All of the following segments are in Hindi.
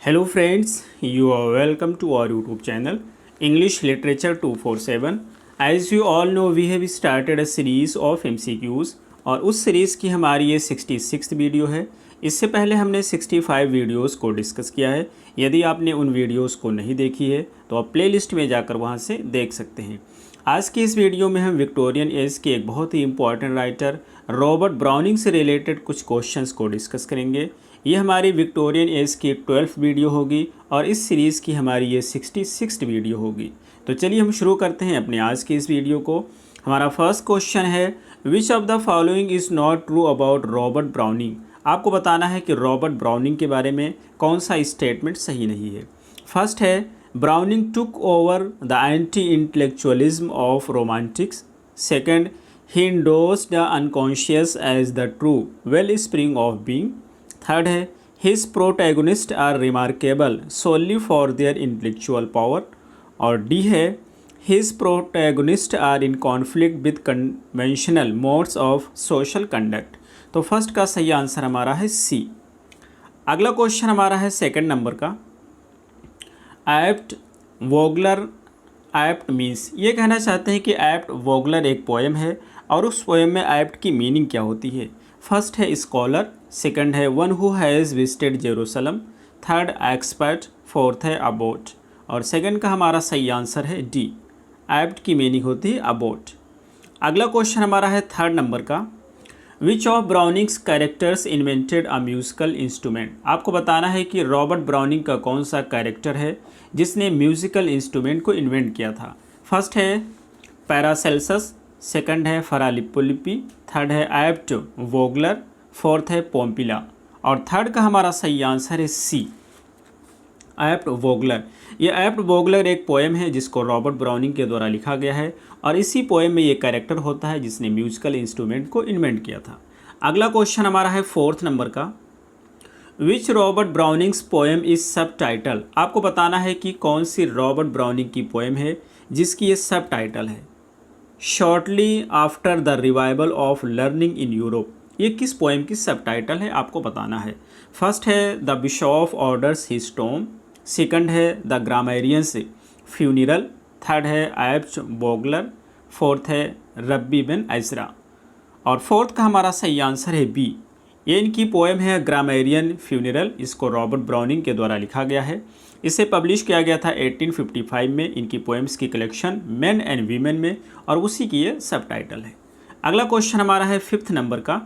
Hello friends, you are welcome to our YouTube channel English Literature 247. As you all know, we have started a series of MCQs और उस सीरीज़ की हमारी ये 66th वीडियो है। इससे पहले हमने 65 वीडियोस को डिस्कस किया है। यदि आपने उन वीडियोस को नहीं देखी है तो आप प्लेलिस्ट में जाकर वहाँ से देख सकते हैं। आज की इस वीडियो में हम विक्टोरियन एज के एक बहुत ही इम्पॉर्टेंट राइटर रॉबर्ट ब्राउनिंग से रिलेटेड कुछ क्वेश्चंस को डिस्कस करेंगे। ये हमारी विक्टोरियन एज की 12th वीडियो होगी और इस सीरीज़ की हमारी ये 66th वीडियो होगी। तो चलिए हम शुरू करते हैं अपने आज की इस वीडियो को। हमारा फर्स्ट क्वेश्चन है, which of the following is not true about Robert browning. आपको बताना है कि रॉबर्ट ब्राउनिंग के बारे में कौन सा स्टेटमेंट सही नहीं है। फर्स्ट है, browning took over the anti intellectualism of Romantics. Second, he endorsed the unconscious as the true wellspring of being. Third है, his protagonists are remarkable solely for their intellectual power. और डी है, his protagonists are in conflict with conventional modes of social conduct. तो फर्स्ट का सही आंसर हमारा है सी। अगला क्वेश्चन हमारा है सेकंड नंबर का, एप्ट वोगलर। एप्ट मीन्स, ये कहना चाहते हैं कि एप्ट वोगलर एक पोएम है और उस पोएम में एप्ट की मीनिंग क्या होती है। फर्स्ट है स्कॉलर, सेकंड है one who has visited Jerusalem, third expert, fourth है अबोट। और सेकंड का हमारा सही आंसर है डी, एप्ट की मीनिंग होती है अबोट। अगला क्वेश्चन हमारा है थर्ड नंबर का, which of Browning's characters invented a musical instrument. आपको बताना है कि रॉबर्ट ब्राउनिंग का कौन सा कैरेक्टर है जिसने म्यूजिकल इंस्ट्रूमेंट को इन्वेंट किया था। फर्स्ट है पैरासेल्सस, सेकंड है फरालिपोलिपी, थर्ड है एप्ट वोगलर, फोर्थ है पोम्पिला। और थर्ड का हमारा सही आंसर है सी, एप्ट वोगलर। ये एप्ट वोगलर एक पोएम है जिसको रॉबर्ट ब्राउनिंग के द्वारा लिखा गया है और इसी पोएम में ये कैरेक्टर होता है जिसने म्यूजिकल इंस्ट्रूमेंट को इन्वेंट किया था। अगला क्वेश्चन हमारा है फोर्थ नंबर का, विच रॉबर्ट ब्राउनिंग्स पोएम इज सब टाइटल। आपको बताना है कि कौन सी रॉबर्ट ब्राउनिंग की पोएम है जिसकी ये सब टाइटल है। Shortly after the revival of learning in Europe, ये किस पोएम की सब टाइटल है आपको बताना है। फर्स्ट है the bishop orders his Tom, second है द ग्रामेरियंस फ्यूनिरल, थर्ड है एप्ट वोगलर, फोर्थ है रब्बी बिन एजरा। और फोर्थ का हमारा सही आंसर है बी, ये इनकी पोएम है ग्रामेरियन फ्यूनिरल। इसको रॉबर्ट ब्राउनिंग के द्वारा लिखा गया है। इसे पब्लिश किया गया था 1855 में इनकी पोएम्स की कलेक्शन मेन एंड वीमेन में, और उसी की ये सब टाइटल है। अगला क्वेश्चन हमारा है फिफ्थ नंबर का,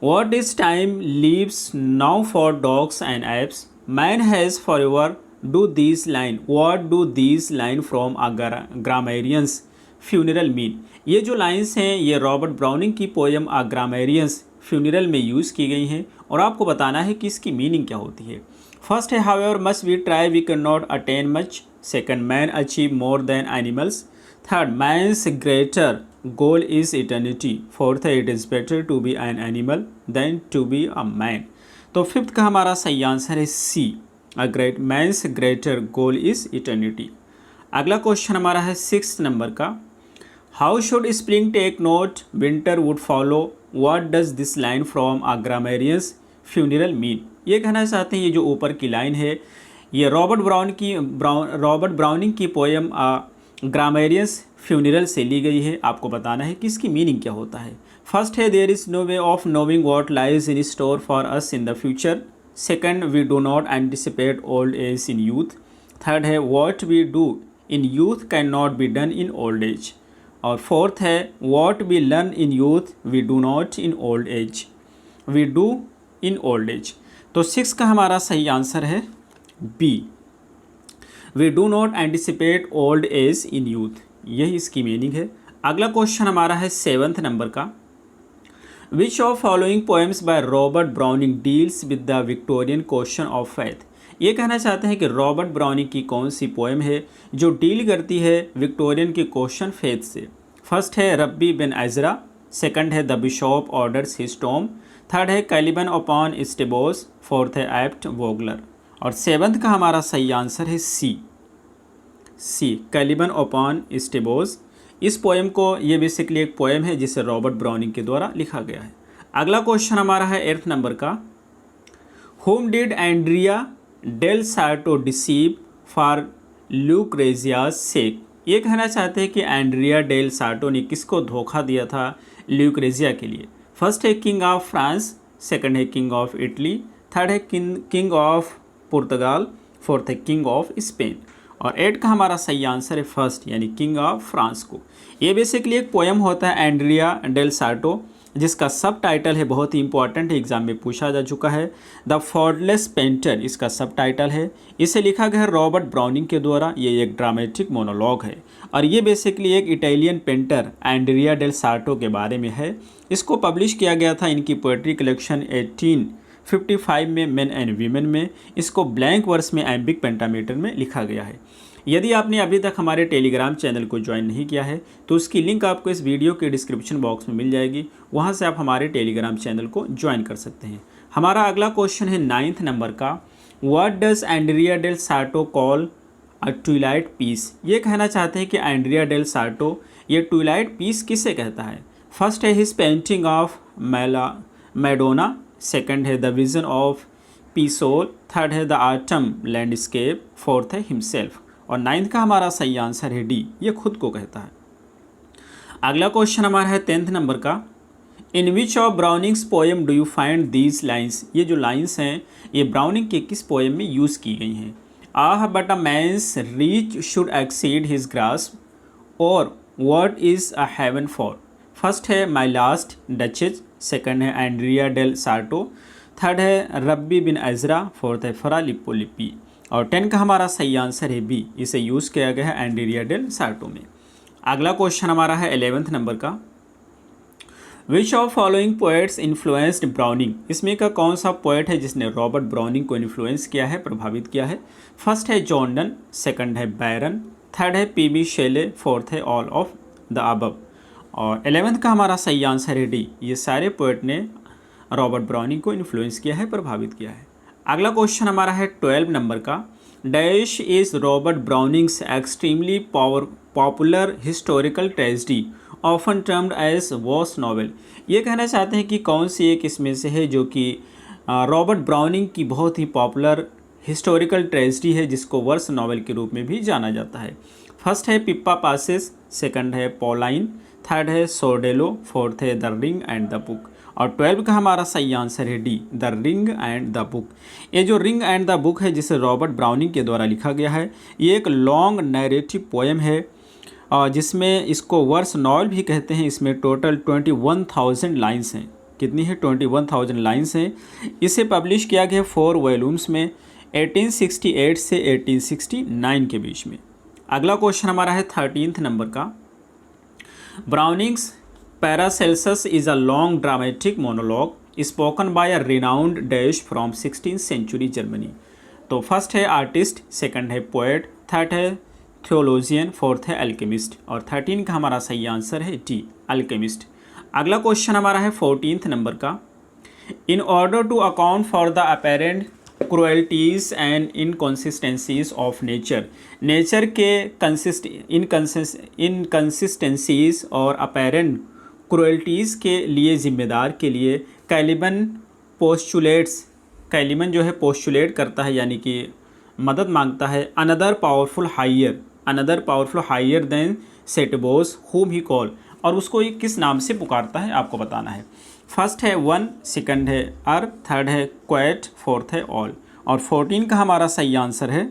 what is time leaves now for dogs and apes, man has forever do these line, what do these line from a grammarian's funeral mean. ये जो लाइन्स हैं ये रॉबर्ट ब्राउनिंग की पोएम अ ग्रामेरियंस फ्यूनिरल में यूज़ की गई हैं और आपको बताना है कि इसकी मीनिंग क्या होती है। फर्स्ट है, however much we try we can not attain much, second man achieve more than animals, third man's greater goal is eternity, fourth है it is better to be an animal than to be a man. तो फिफ्थ का हमारा सही आंसर है C, man's greater goal is eternity. अगला क्वेश्चन हमारा है सिक्स नंबर का, how should spring take note winter would follow, what does this line from a grammarian's funeral mean. ये कहना चाहते हैं ये जो ऊपर की लाइन है ये रॉबर्ट ब्राउनिंग की पोएम ग्रामेरियंस फ्यूनिरल से ली गई है। आपको बताना है कि इसकी मीनिंग क्या होता है। फर्स्ट है, there is no way of knowing what lies in store for us in the future, second, we do not anticipate old age in youth, third है, what we do in youth can not be done in old age. और फोर्थ है, what we learn in youth we do not in old age, we do in old age. तो सिक्स का हमारा सही आंसर है B, we do not anticipate old age in youth, यही इसकी मीनिंग है। अगला क्वेश्चन हमारा है सेवन्थ नंबर का, which of following poems by Robert browning deals with the Victorian question of faith. ये कहना चाहते हैं कि रॉबर्ट ब्राउनिंग की कौन सी पोएम है जो डील करती है विक्टोरियन के क्वेश्चन फेथ से। फर्स्ट है रब्बी बिन एजरा, सेकंड है the bishop orders his Tom, third है कैलिबन अपॉन स्टेबोस, फोर्थ है एप्ट वोगलर। और सेवंथ का हमारा सही आंसर है सी, कैलिबन अपॉन स्टेबोस। इस पोएम को, ये बेसिकली एक पोएम है जिसे रॉबर्ट ब्राउनिंग के द्वारा लिखा गया है। अगला क्वेश्चन हमारा है एट्थ नंबर का, whom did Andrea del Sarto deceive for Lucrezia's sake. ये कहना चाहते हैं कि एंड्रिया डेल सार्टो ने किसको धोखा दिया था ल्यूक्रेजिया के लिए। फर्स्ट है किंग ऑफ फ्रांस, सेकंड है किंग ऑफ इटली, थर्ड है किंग ऑफ पुर्तगाल, फोर्थ है किंग ऑफ स्पेन। और 8 का हमारा सही आंसर है फर्स्ट यानी किंग ऑफ फ्रांस को। ये बेसिकली एक पोएम होता है एंड्रिया डेल सार्टो, जिसका सब टाइटल है, बहुत ही इंपॉर्टेंट है, एग्जाम में पूछा जा चुका है, द फॉर्डलेस पेंटर इसका सब टाइटल है। इसे लिखा गया है रॉबर्ट ब्राउनिंग के द्वारा। ये एक ड्रामेटिक मोनोलॉग है और ये बेसिकली एक Italian painter Andrea del Sarto के बारे में है। इसको पब्लिश किया गया था इनकी पोएट्री कलेक्शन 1855 में मेन एंड वीमेन में। इसको ब्लैंक वर्स में एम्बिक पेंटामीटर में लिखा गया है। यदि आपने अभी तक हमारे टेलीग्राम चैनल को ज्वाइन नहीं किया है तो उसकी लिंक आपको इस वीडियो के डिस्क्रिप्शन बॉक्स में मिल जाएगी, वहां से आप हमारे टेलीग्राम चैनल को ज्वाइन कर सकते हैं। हमारा अगला क्वेश्चन है 9th नंबर का, what does Andrea del Sarto call a twilight piece. ये कहना चाहते हैं कि एंड्रिया डेल सार्टो ये ट्विलाइट पीस किसे कहता है। फर्स्ट है his painting of Madonna, second है द विजन ऑफ पीसोल, थर्ड है द ऑटम लैंडस्केप, फोर्थ है हिमसेल्फ। और 9th का हमारा सही आंसर है डी, ये खुद को कहता है। अगला क्वेश्चन हमारा है 10th नंबर का, in which of Browning's poem do you find these lines. ये जो लाइन्स हैं ये ब्राउनिंग के किस पोएम में यूज़ की गई हैं। Ah but a man's reach should exceed his grasp, और what is a heaven for. First है माई लास्ट डचेज, सेकंड है एंड्रिया डेल सार्टो, थर्ड है रब्बी बिन अजरा, फोर्थ है फरा लिप्पो लिप्पी। और 10 का हमारा सही आंसर है बी, इसे यूज़ किया गया है एंड्रिया डेल सार्टो में। अगला क्वेश्चन हमारा है 11th नंबर का, which of following poets influenced browning. इसमें का कौन सा पोएट है जिसने रॉबर्ट ब्राउनिंग को इन्फ्लुएंस किया है, प्रभावित किया है। फर्स्ट है जॉन डन, सेकंड है बैरन, थर्ड है पी बी शेले, फोर्थ है ऑल ऑफ द अबव। और 11th का हमारा सही आंसर है डी, ये सारे पोएट ने रॉबर्ट ब्राउनिंग को इन्फ्लुएंस किया है, प्रभावित किया है। अगला क्वेश्चन हमारा है 12 नंबर का, dash is Robert Browning's extremely popular historical tragedy often termed as verse novel. ये कहना चाहते हैं कि कौन सी एक इसमें से है जो कि रॉबर्ट ब्राउनिंग की बहुत ही पॉपुलर हिस्टोरिकल ट्रेजेडी है, जिसको वर्स नॉवेल के रूप में भी जाना जाता है। फर्स्ट है पिप्पा पासेस, सेकंड है पॉलाइन, थर्ड है सोर्डेलो, फोर्थ है the ring and the book. और 12 का हमारा सही आंसर है D, the ring and the book. ये जो रिंग एंड द बुक है जिसे रॉबर्ट ब्राउनिंग के द्वारा लिखा गया है, ये एक लॉन्ग नैरेटिव पोएम है जिसमें इसको वर्स नॉवेल भी कहते हैं। इसमें टोटल 21,000 लाइन्स हैं। कितनी है? 21,000 लाइन्स हैं। इसे पब्लिश किया गया 4 वॉल्यूम्स में 1868 से 1869 के बीच में। अगला क्वेश्चन हमारा है 13th नंबर का, Browning's Paracelsus is a long dramatic monologue spoken by a renowned dash from 16th century Germany. तो फर्स्ट है आर्टिस्ट, सेकंड है पोएट, थर्ड है थियोलॉजियन, फोर्थ है अल्केमिस्ट। और 13 का हमारा सही आंसर है डी, अल्केमिस्ट। अगला क्वेश्चन हमारा है 14th नंबर का, in order to account for the apparent cruelties and inconsistencies of nature. Nature के इनकन्सिस्टेंसीज और अपेरेंट क्रुएल्टीज़ के लिए जिम्मेदार के लिए कैलिबन पोस्टुलेट्स, कैलिबन जो है पोस्टुलेट करता है यानी कि मदद मांगता है, अनदर पावरफुल हायर देन सेटबोस हुम ही कॉल। और उसको ये किस नाम से पुकारता है आपको बताना है। फर्स्ट है वन, सेकंड है अर्थ, थर्ड है क्वेट, फोर्थ है ऑल। और 14 का हमारा सही आंसर है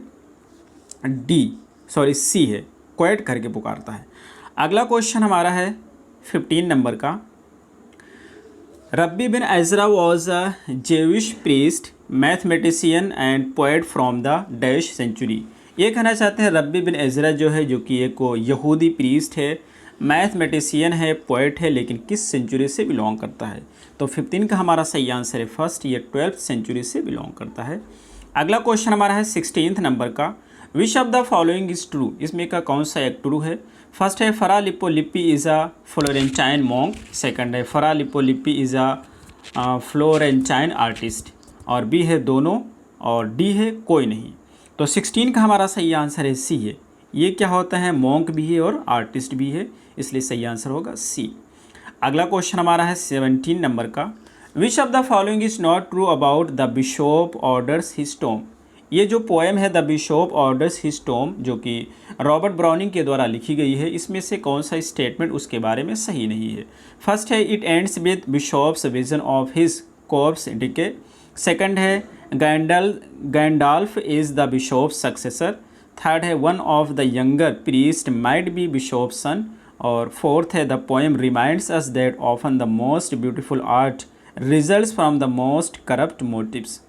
सी है, क्वेट करके पुकारता है। अगला क्वेश्चन हमारा है 15 नंबर का, Rabbi Ben Ezra was a Jewish priest, mathematician and poet from the dash century. ये कहना चाहते हैं रब्बी बिन अजरा जो है, जो कि एक यहूदी प्रीस्ट है, मैथमेटिशियन है, पोएट है, लेकिन किस सेंचुरी से बिलोंग करता है। तो 15 का हमारा सही आंसर है फर्स्ट, ये 12th सेंचुरी से बिलोंग करता है। अगला क्वेश्चन हमारा है 16th नंबर का, which of the following is true. इसमें का कौन सा एक ट्रू है। फर्स्ट है Fra Lippo Lippi is a Florentine monk, second है Fra Lippo Lippi is a Florentine artist. और बी है दोनों, और डी है कोई नहीं। तो 16 का हमारा सही आंसर है सी है। ये क्या होता है? मॉन्क भी है और आर्टिस्ट भी है, इसलिए सही आंसर होगा सी। अगला क्वेश्चन हमारा है 17 नंबर का, which of the following is not true about the bishop orders his tomb. ये जो पोएम है the bishop orders his Tom, जो कि रॉबर्ट ब्राउनिंग के द्वारा लिखी गई है, इसमें से कौन सा स्टेटमेंट उसके बारे में सही नहीं है? फर्स्ट है it ends with bishop's vision of his corpse decay. Second है Gandalf is the bishop successor. Third है one of the younger priest might be bishop son. और फोर्थ है the poem reminds us that often the most beautiful art results from the most corrupt motives.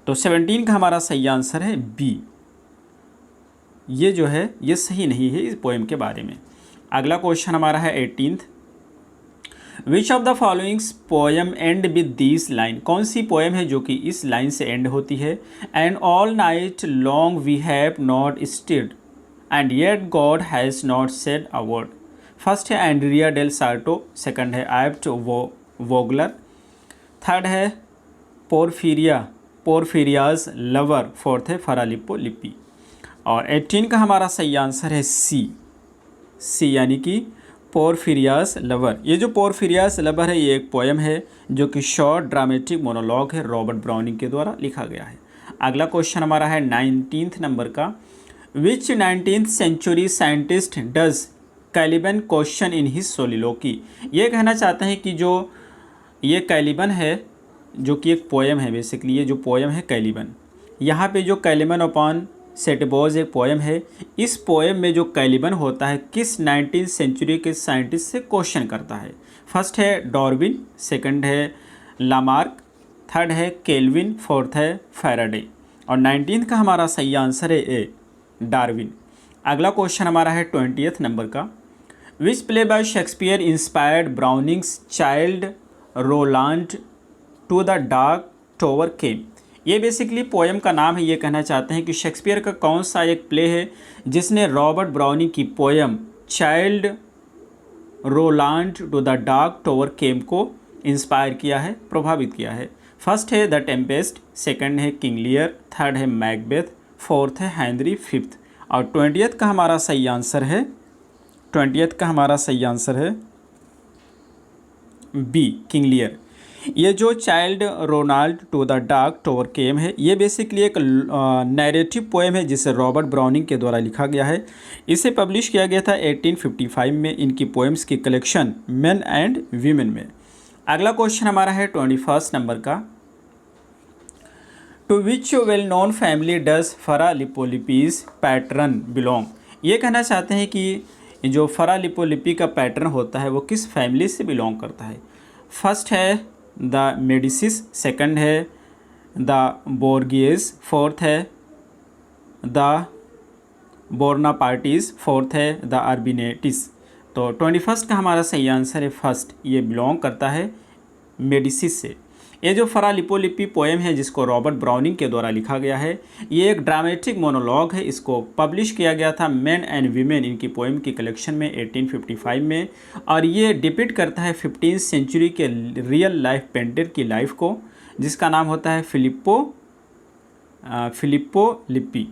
तो 17 का हमारा सही आंसर है बी। ये जो है ये सही नहीं है इस पोएम के बारे में। अगला क्वेश्चन हमारा है 18th। Which of the followings poem and with this line? कौन सी पोएम है जो कि इस लाइन से एंड होती है? And all night long we have not stirred and yet God has not said a word. First है एंड्रिया डेल सार्टो। सेकंड है एब्ट वोगलर। थर्ड है पोरफिरियाज लवर। फोर्थ है फरालिप्पो लिपि। और 18 का हमारा सही आंसर है सी यानी कि पोरफिरियास लवर। ये जो पोरफिरियास लवर है ये एक पोएम है जो कि शॉर्ट ड्रामेटिक मोनोलॉग है, रॉबर्ट ब्राउनिंग के द्वारा लिखा गया है। अगला क्वेश्चन हमारा है 19th नंबर का। Which 19th century scientist does Caliban question in his soliloquy? ये कहना चाहते हैं कि जो ये कैलिबन है जो कि एक पोएम है, बेसिकली ये जो पोएम है कैलिबन, यहाँ पे जो कैलिबन अपॉन सेटेबोज एक पोएम है, इस पोएम में जो कैलिबन होता है किस 19th सेंचुरी के साइंटिस्ट से क्वेश्चन करता है? फर्स्ट है डार्विन, सेकंड है लामार्क, थर्ड है केल्विन, फोर्थ है फैराडे। और 19th का हमारा सही आंसर है ए डार्विन। अगला क्वेश्चन हमारा है 20th नंबर का। Which play by Shakespeare inspired Browning's Childe Roland to the Dark Tower Came? ये बेसिकली पोएम का नाम है। ये कहना चाहते हैं कि शेक्सपियर का कौन सा एक प्ले है जिसने रॉबर्ट ब्राउनिंग की poem Childe Roland to the Dark Tower Came को इंस्पायर किया है, प्रभावित किया है? फर्स्ट है द टेम्पेस्ट, सेकंड है किंग लियर, थर्ड है मैकबेथ, फोर्थ है हेनरी फिफ्थ। और 20th का हमारा सही आंसर है 20th का हमारा सही आंसर है बी किंग लियर। ये जो Childe Ronald to the Dark Tower Came है ये बेसिकली एक नैरेटिव पोएम है जिसे रॉबर्ट ब्राउनिंग के द्वारा लिखा गया है। इसे पब्लिश किया गया था 1855 में इनकी पोएम्स की कलेक्शन मेन एंड वीमेन में। अगला क्वेश्चन हमारा है 21st नंबर का। To which well known family does Fra Lippo Lippi's patron belong? ये कहना चाहते हैं कि जो फरालिपोलिपी का पैटर्न होता है वो किस फैमिली से बिलोंग करता है? फर्स्ट है द मेडिसिस, सेकंड है द बोर्गियस, फोर्थ है द बोर्नापार्टीज, फोर्थ है द अर्बिनेटिस। तो 21st का हमारा सही आंसर है फर्स्ट, ये बिलोंग करता है मेडिसिस से। ये जो फरालिपोलिपी पोएम है जिसको रॉबर्ट ब्राउनिंग के द्वारा लिखा गया है ये एक ड्रामेटिक मोनोलॉग है। इसको पब्लिश किया गया था मेन एंड वीमेन इनकी पोएम की कलेक्शन में 1855 में। और ये डिपिक्ट करता है 15th सेंचुरी के रियल लाइफ पेंटर की लाइफ को जिसका नाम होता है फिलिप्पो लिप्पी।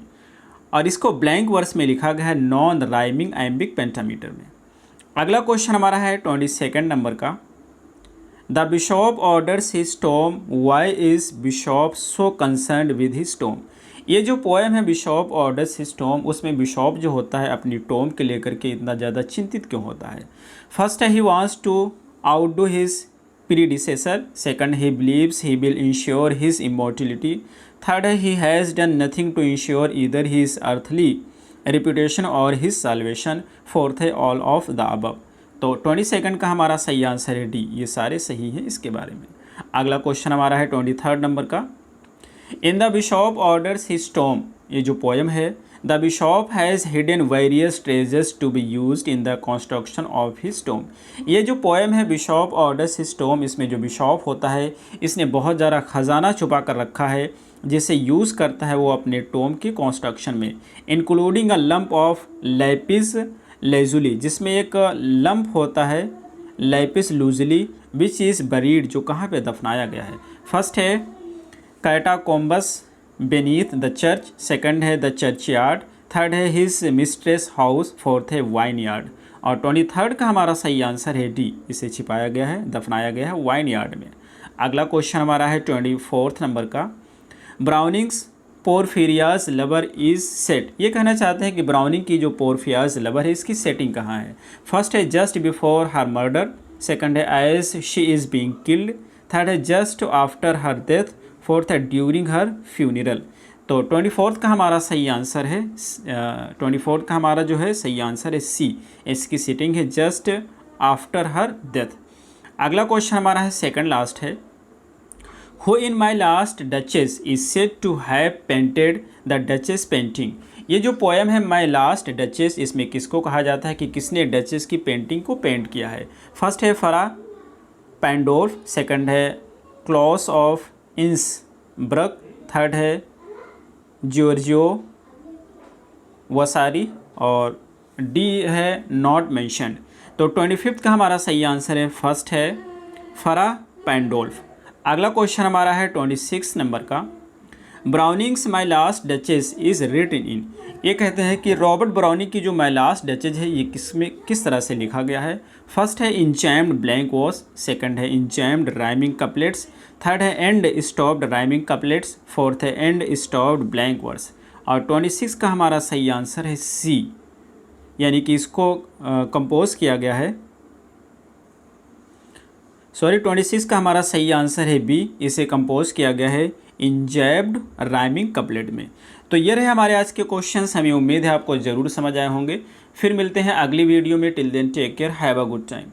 और इसको ब्लैंक वर्स में लिखा गया है नॉन राइमिंग एम्बिक पेंटामीटर में। अगला क्वेश्चन हमारा है 22nd नंबर का। The bishop orders his tomb, why is bishop so concerned with his tomb? ये जो पोएम है बिशॉप ऑर्डर्स हिज टॉम उसमें बिशॉप जो होता है अपनी टॉम के लेकर के इतना ज़्यादा चिंतित क्यों होता है? फर्स्ट है he wants to outdo his predecessor, second he believes he will ensure his immortality, third है he has done nothing to ensure either his earthly reputation और हिज साल्वेशन, फोर्थ है ऑल ऑफ द अबव। तो 22nd का हमारा सही आंसर है डी, ये सारे सही हैं इसके बारे में। अगला क्वेश्चन हमारा है 23rd नंबर का। In the bishop orders his tomb, ये जो पोएम है the bishop has hidden various treasures to be used in the construction of his tomb. ये जो पोएम है बिशॉप ऑर्डर्स हिज टॉम इसमें जो बिशॉप होता है इसने बहुत ज़्यादा खजाना छुपा कर रखा है जिसे यूज़ करता है वो अपने टॉम की कंस्ट्रक्शन में, including a lump of Lapis lazuli, जिसमें एक लंप होता है Lapis loosely which is buried, जो कहाँ पे दफनाया गया है? फर्स्ट है कैटाकोम्बस बेनीथ द चर्च, सेकंड है द चर्च यार्ड, थर्ड है हिज मिस्ट्रेस हाउस, फोर्थ है वाइन यार्ड। और 23rd का हमारा सही आंसर है डी, इसे छिपाया गया है दफनाया गया है वाइन यार्ड में। अगला क्वेश्चन हमारा है 24th नंबर का। ब्राउनिंग्स पोर्फिरियाज लवर इज़ सेट। ये कहना चाहते हैं कि ब्राउनिंग की जो पोर्फिरियाज लवर है इसकी सेटिंग कहाँ है। फर्स्ट है just before her murder, second है as she is being killed, third है just after her death, fourth है ड्यूरिंग हर फ्यूनरल। तो 24 का हमारा सही आंसर है 24 का हमारा जो है सही आंसर है सी, इसकी सीटिंग है जस्ट आफ्टर हर डेथ। अगला क्वेश्चन हमारा है सेकंड लास्ट है, who in My Last Duchess is said to have painted the duchess painting. ये जो पोएम है माई लास्ट डचेस, इसमें किसको कहा जाता है कि किसने डचेस की पेंटिंग को पेंट किया है। फर्स्ट है फरा पैंडोल्फ, सेकंड है क्लॉस ऑफ इंसब्रक, थर्ड है जॉर्जियो वसारी और डी है नॉट मेंशन्ड। तो 25 का हमारा सही आंसर है फर्स्ट है फरा पैंडोल्फ। अगला क्वेश्चन हमारा है 26 नंबर का, Browning's My Last Duchess is written in. ये कहते हैं कि रॉबर्ट ब्राउनिंग की जो माई लास्ट डचेस है ये किस तरह से लिखा गया है। फर्स्ट है इंचैम्ड ब्लैंक वॉस, सेकंड है इंचैम्ड राइमिंग कपलेट्स, थर्ड है and stopped rhyming couplets, fourth है एंड स्टॉप्ड ब्लैंक वर्स। और 26 का हमारा सही आंसर है सी, यानी कि इसको कंपोज किया गया है, 26 का हमारा सही आंसर है बी, इसे कंपोज किया गया है इंजैब्ड राइमिंग कपलेट में। तो ये रहे हमारे आज के क्वेश्चंस, हमें उम्मीद है आपको ज़रूर समझ आए होंगे। फिर मिलते हैं अगली वीडियो में, till then take care, have a good time.